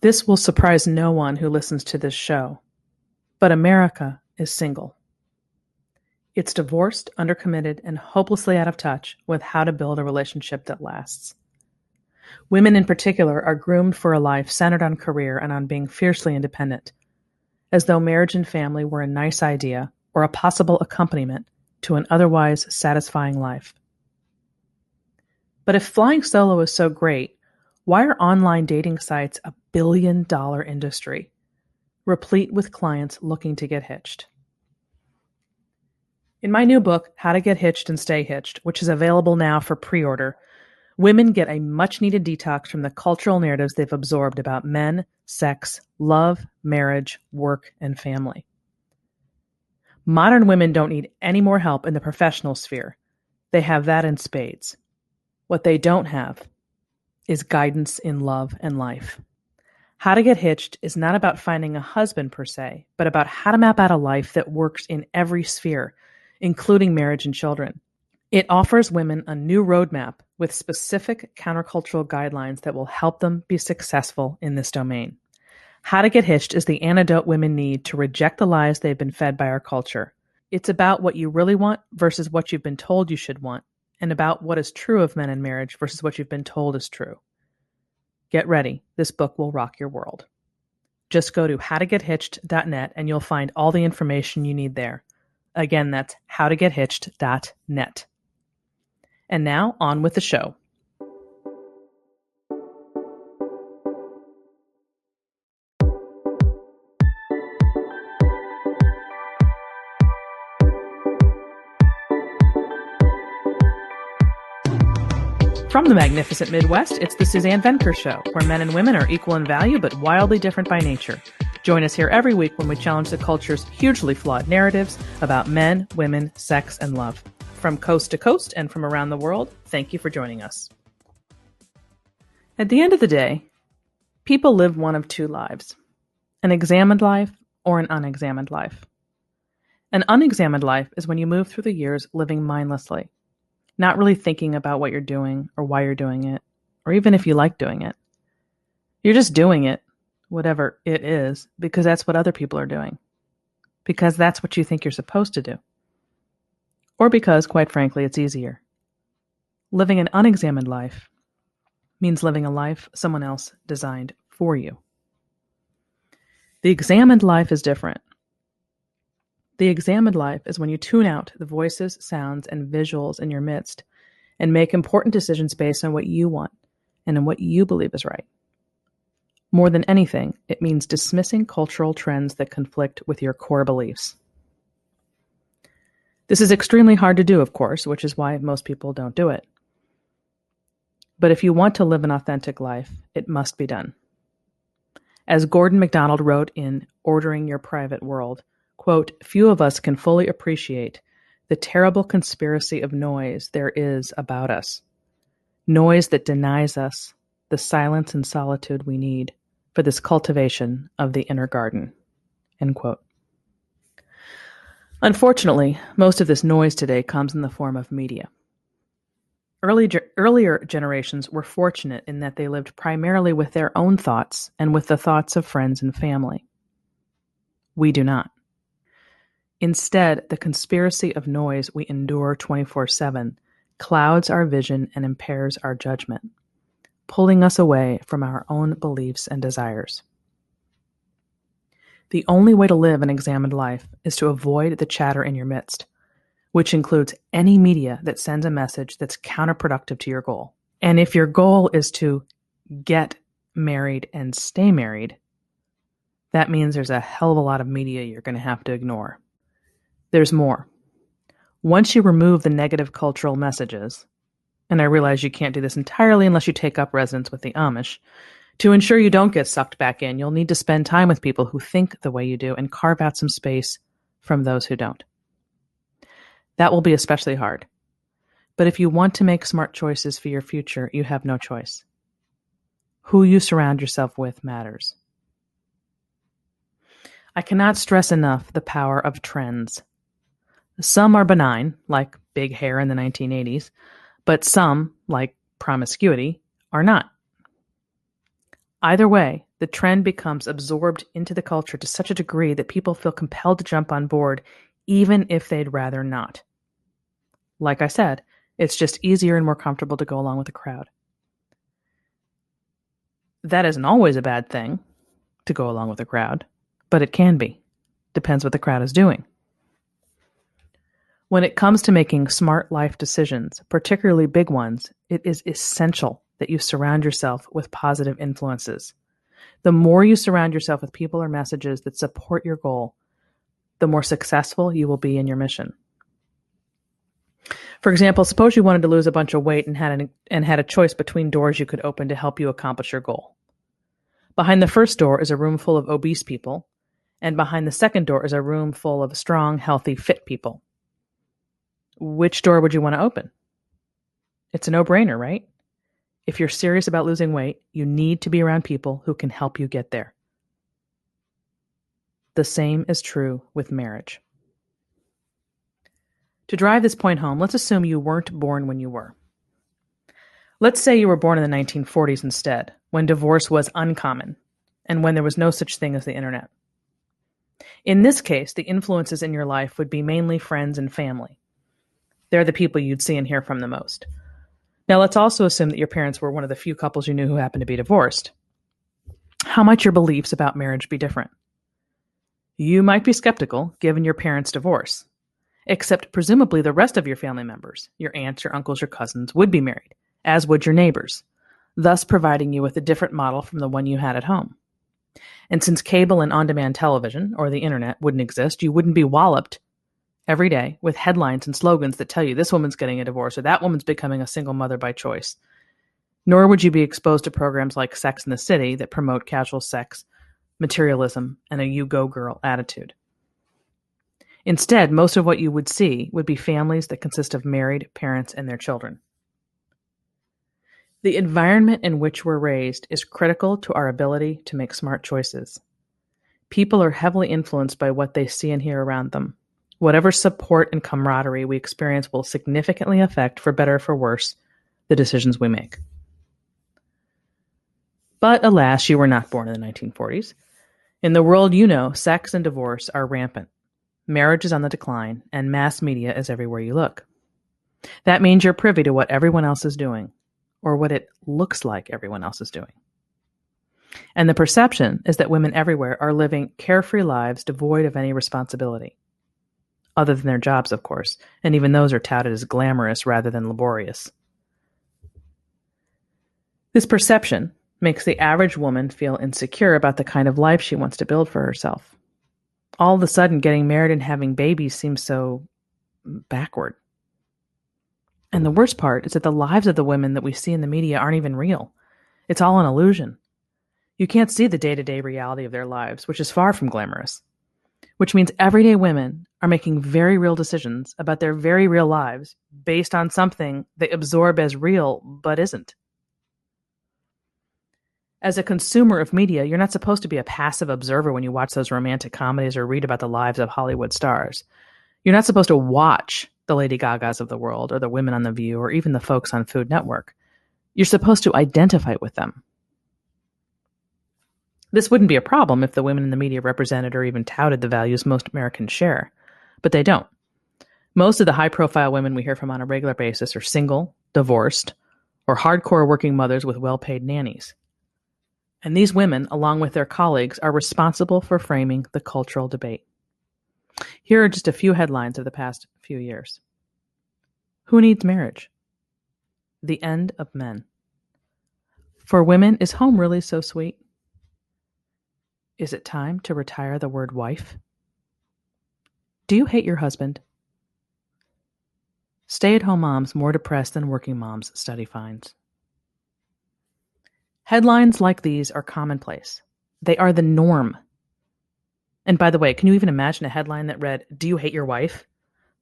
This will surprise no one who listens to this show, but America is single. It's divorced, undercommitted, and hopelessly out of touch with how to build a relationship that lasts. Women in particular are groomed for a life centered on career and on being fiercely independent, as though marriage and family were a nice idea or a possible accompaniment to an otherwise satisfying life. But if flying solo is so great, why are online dating sites a billion-dollar industry, replete with clients looking to get hitched? In my new book, How to Get Hitched and Stay Hitched, which is available now for pre-order, women get a much-needed detox from the cultural narratives they've absorbed about men, sex, love, marriage, work, and family. Modern women don't need any more help in the professional sphere. They have that in spades. What they don't have is guidance in love and life. How to Get Hitched is not about finding a husband per se, but about how to map out a life that works in every sphere, including marriage and children. It offers women a new roadmap with specific countercultural guidelines that will help them be successful in this domain. How to Get Hitched is the antidote women need to reject the lies they've been fed by our culture. It's about what you really want versus what you've been told you should want, and about what is true of men in marriage versus what you've been told is true. Get ready. This book will rock your world. Just go to howtogethitched.net and you'll find all the information you need there. Again, that's howtogethitched.net. And now, on with the show. From the magnificent Midwest, it's the Suzanne Venker Show, where men and women are equal in value but wildly different by nature. Join us here every week when we challenge the culture's hugely flawed narratives about men, women, sex, and love. From coast to coast and from around the world, thank you for joining us. At the end of the day, people live one of two lives: an examined life or an unexamined life. An unexamined life is when you move through the years living mindlessly, not really thinking about what you're doing or why you're doing it, or even if you like doing it. You're just doing it, whatever it is, because that's what other people are doing, because that's what you think you're supposed to do, or because, quite frankly, it's easier. Living an unexamined life means living a life someone else designed for you. The examined life is different. The examined life is when you tune out the voices, sounds, and visuals in your midst and make important decisions based on what you want and on what you believe is right. More than anything, it means dismissing cultural trends that conflict with your core beliefs. This is extremely hard to do, of course, which is why most people don't do it. But if you want to live an authentic life, it must be done. As Gordon MacDonald wrote in Ordering Your Private World, quote, "Few of us can fully appreciate the terrible conspiracy of noise there is about us. Noise that denies us the silence and solitude we need for this cultivation of the inner garden." End quote. Unfortunately, most of this noise today comes in the form of media. Earlier generations were fortunate in that they lived primarily with their own thoughts and with the thoughts of friends and family. We do not. Instead, the conspiracy of noise we endure 24/7 clouds our vision and impairs our judgment, pulling us away from our own beliefs and desires. The only way to live an examined life is to avoid the chatter in your midst, which includes any media that sends a message that's counterproductive to your goal. And if your goal is to get married and stay married, that means there's a hell of a lot of media you're going to have to ignore. There's more. Once you remove the negative cultural messages, and I realize you can't do this entirely unless you take up residence with the Amish, to ensure you don't get sucked back in, you'll need to spend time with people who think the way you do and carve out some space from those who don't. That will be especially hard. But if you want to make smart choices for your future, you have no choice. Who you surround yourself with matters. I cannot stress enough the power of trends. Some are benign, like big hair in the 1980s, but some, like promiscuity, are not. Either way, The trend becomes absorbed into the culture to such a degree that people feel compelled to jump on board, even if they'd rather not. Like I said, it's just easier and more comfortable to go along with the crowd. That isn't always a bad thing, to go along with the crowd, but it can be. Depends what the crowd is doing. When it comes to making smart life decisions, particularly big ones, it is essential that you surround yourself with positive influences. The more you surround yourself with people or messages that support your goal, the more successful you will be in your mission. For example, suppose you wanted to lose a bunch of weight and had a choice between doors you could open to help you accomplish your goal. Behind the first door is a room full of obese people, and behind the second door is a room full of strong, healthy, fit people. Which door would you want to open? It's a no-brainer, right? If you're serious about losing weight, you need to be around people who can help you get there. The same is true with marriage. To drive this point home, let's assume you weren't born when you were. Let's say you were born in the 1940s instead, when divorce was uncommon, and when there was no such thing as the internet. In this case, the influences in your life would be mainly friends and family. They're the people you'd see and hear from the most. Now, let's also assume that your parents were one of the few couples you knew who happened to be divorced. How might your beliefs about marriage be different? You might be skeptical, given your parents' divorce, except presumably the rest of your family members, your aunts, your uncles, your cousins, would be married, as would your neighbors, thus providing you with a different model from the one you had at home. And since cable and on-demand television, or the internet, wouldn't exist, you wouldn't be walloped every day with headlines and slogans that tell you this woman's getting a divorce or that woman's becoming a single mother by choice. Nor would you be exposed to programs like Sex and the City that promote casual sex, materialism, and a you-go girl attitude. Instead, most of what you would see would be families that consist of married parents and their children. The environment in which we're raised is critical to our ability to make smart choices. People are heavily influenced by what they see and hear around them. Whatever support and camaraderie we experience will significantly affect, for better or for worse, the decisions we make. But alas, you were not born in the 1940s. In the world you know, sex and divorce are rampant. Marriage is on the decline, and mass media is everywhere you look. That means you're privy to what everyone else is doing, or what it looks like everyone else is doing. And the perception is that women everywhere are living carefree lives devoid of any responsibility. Other than their jobs, of course, and even those are touted as glamorous rather than laborious. This perception makes the average woman feel insecure about the kind of life she wants to build for herself. All of a sudden, getting married and having babies seems so backward. And the worst part is that the lives of the women that we see in the media aren't even real. It's all an illusion. You can't see the day-to-day reality of their lives, which is far from glamorous. Which means everyday women are making very real decisions about their very real lives based on something they absorb as real but isn't. As a consumer of media, you're not supposed to be a passive observer when you watch those romantic comedies or read about the lives of Hollywood stars. You're not supposed to watch the Lady Gagas of the world or the women on The View or even the folks on Food Network. You're supposed to identify with them. This wouldn't be a problem if the women in the media represented or even touted the values most Americans share, but they don't. Most of the high-profile women we hear from on a regular basis are single, divorced, or hardcore working mothers with well-paid nannies. And these women, along with their colleagues, are responsible for framing the cultural debate. Here are just a few headlines of the past few years. Who needs marriage? The end of men. For women, is home really so sweet? Is it time to retire the word wife? Do you hate your husband? Stay-at-home moms more depressed than working moms, study finds. Headlines like these are commonplace. They are the norm. And by the way, can you even imagine a headline that read, "Do you hate your wife?"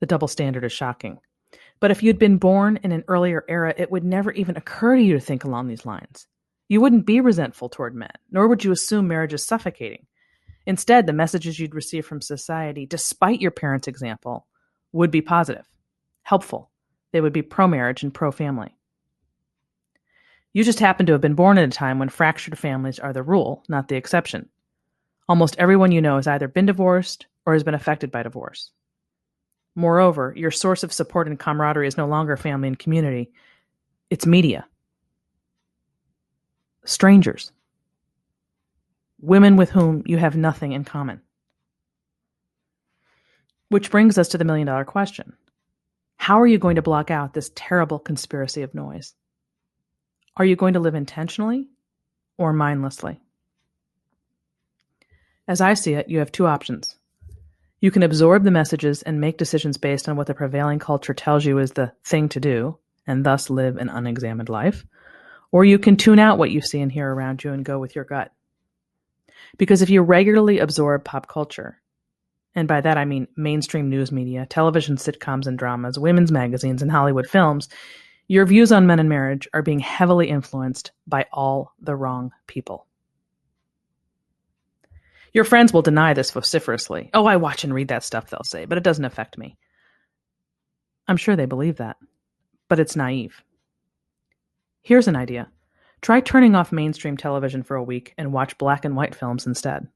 The double standard is shocking. But if you'd been born in an earlier era, it would never even occur to you to think along these lines. You wouldn't be resentful toward men, nor would you assume marriage is suffocating. Instead, the messages you'd receive from society, despite your parents' example, would be positive, helpful. They would be pro-marriage and pro-family. You just happen to have been born at a time when fractured families are the rule, not the exception. Almost everyone you know has either been divorced or has been affected by divorce. Moreover, your source of support and camaraderie is no longer family and community. It's media. Strangers. Women with whom you have nothing in common. Which brings us to the million-dollar question. How are you going to block out this terrible conspiracy of noise? Are you going to live intentionally or mindlessly? As I see it, you have two options. You can absorb the messages and make decisions based on what the prevailing culture tells you is the thing to do, and thus live an unexamined life. Or you can tune out what you see and hear around you and go with your gut. Because if you regularly absorb pop culture, and by that I mean mainstream news media, television sitcoms and dramas, women's magazines, and Hollywood films, your views on men and marriage are being heavily influenced by all the wrong people. Your friends will deny this vociferously. Oh, I watch and read that stuff, they'll say, but it doesn't affect me. I'm sure they believe that, but it's naive. Here's an idea. Try turning off mainstream television for a week and watch black and white films instead.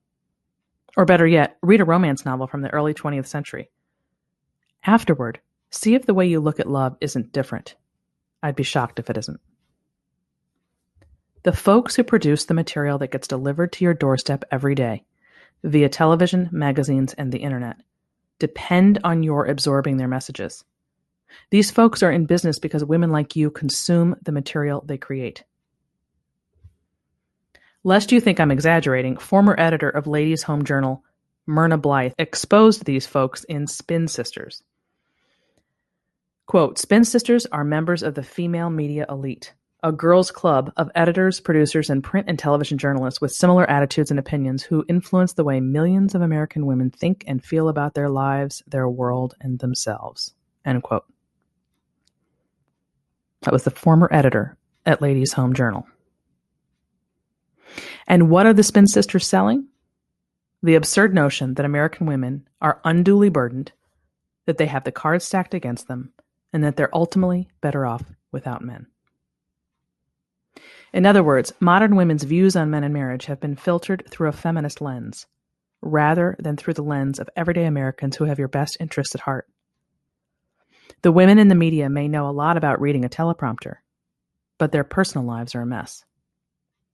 Or better yet, read a romance novel from the early 20th century. Afterward, see if the way you look at love isn't different. I'd be shocked if it isn't. The folks who produce the material that gets delivered to your doorstep every day, via television, magazines, and the internet, depend on your absorbing their messages. These folks are in business because women like you consume the material they create. Lest you think I'm exaggerating, former editor of Ladies' Home Journal, Myrna Blythe, exposed these folks in Spin Sisters. Quote, Spin Sisters are members of the female media elite, a girls' club of editors, producers, and print and television journalists with similar attitudes and opinions who influence the way millions of American women think and feel about their lives, their world, and themselves. End quote. That was the former editor at Ladies' Home Journal. And what are the Spin Sisters selling? The absurd notion that American women are unduly burdened, that they have the cards stacked against them, and that they're ultimately better off without men. In other words, modern women's views on men and marriage have been filtered through a feminist lens, rather than through the lens of everyday Americans who have your best interests at heart. The women in the media may know a lot about reading a teleprompter, but their personal lives are a mess.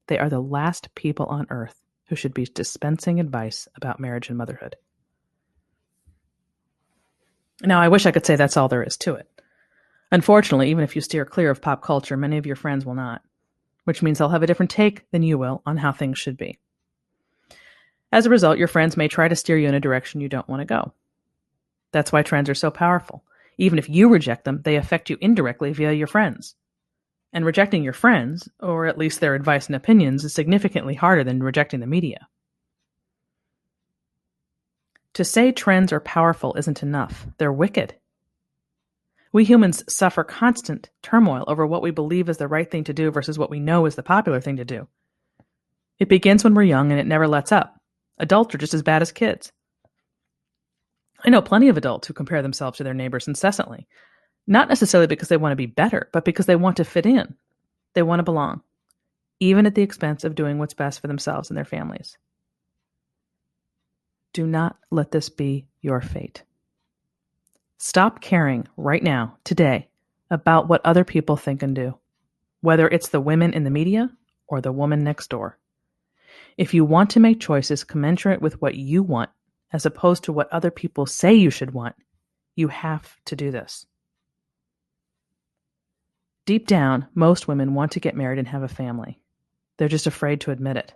They are the last people on earth who should be dispensing advice about marriage and motherhood. Now, I wish I could say that's all there is to it. Unfortunately, even if you steer clear of pop culture, many of your friends will not, which means they'll have a different take than you will on how things should be. As a result, your friends may try to steer you in a direction you don't want to go. That's why trends are so powerful. Even if you reject them, they affect you indirectly via your friends. And rejecting your friends, or at least their advice and opinions, is significantly harder than rejecting the media. To say trends are powerful isn't enough. They're wicked. We humans suffer constant turmoil over what we believe is the right thing to do versus what we know is the popular thing to do. It begins when we're young and it never lets up. Adults are just as bad as kids. I know plenty of adults who compare themselves to their neighbors incessantly. Not necessarily because they want to be better, but because they want to fit in. They want to belong, even at the expense of doing what's best for themselves and their families. Do not let this be your fate. Stop caring right now, today, about what other people think and do, whether it's the women in the media or the woman next door. If you want to make choices commensurate with what you want, as opposed to what other people say you should want, you have to do this. Deep down, most women want to get married and have a family. They're just afraid to admit it.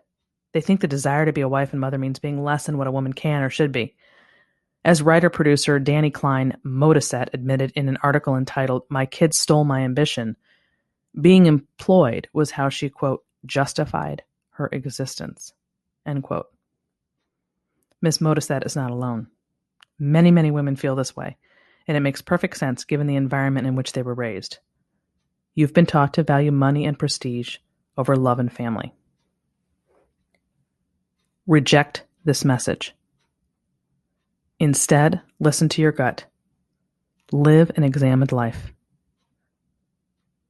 They think the desire to be a wife and mother means being less than what a woman can or should be. As writer-producer Danny Klein Modaset admitted in an article entitled "My Kids Stole My Ambition," being employed was how she, quote, justified her existence, end quote. Miss Modaset is not alone. Many, many women feel this way, and it makes perfect sense given the environment in which they were raised. You've been taught to value money and prestige over love and family. Reject this message. Instead, listen to your gut. Live an examined life.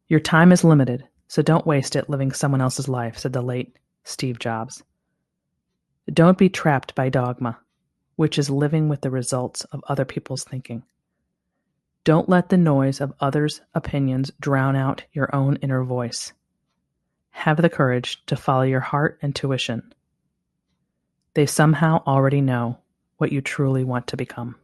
Your time is limited, so don't waste it living someone else's life, said the late Steve Jobs. Don't be trapped by dogma, which is living with the results of other people's thinking. Don't let the noise of others' opinions drown out your own inner voice. Have the courage to follow your heart and intuition. They somehow already know what you truly want to become.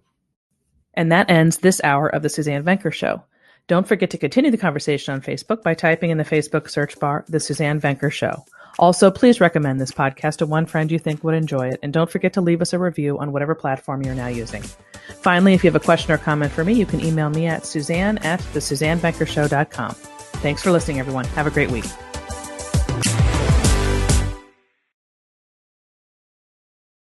And that ends this hour of the Suzanne Venker Show. Don't forget to continue the conversation on Facebook by typing in the Facebook search bar, The Suzanne Venker Show. Also, please recommend this podcast to one friend you think would enjoy it, and don't forget to leave us a review on whatever platform you're now using. Finally, if you have a question or comment for me, you can email me at suzanne@thesuzannevenkershow.com. Thanks for listening, everyone. Have a great week.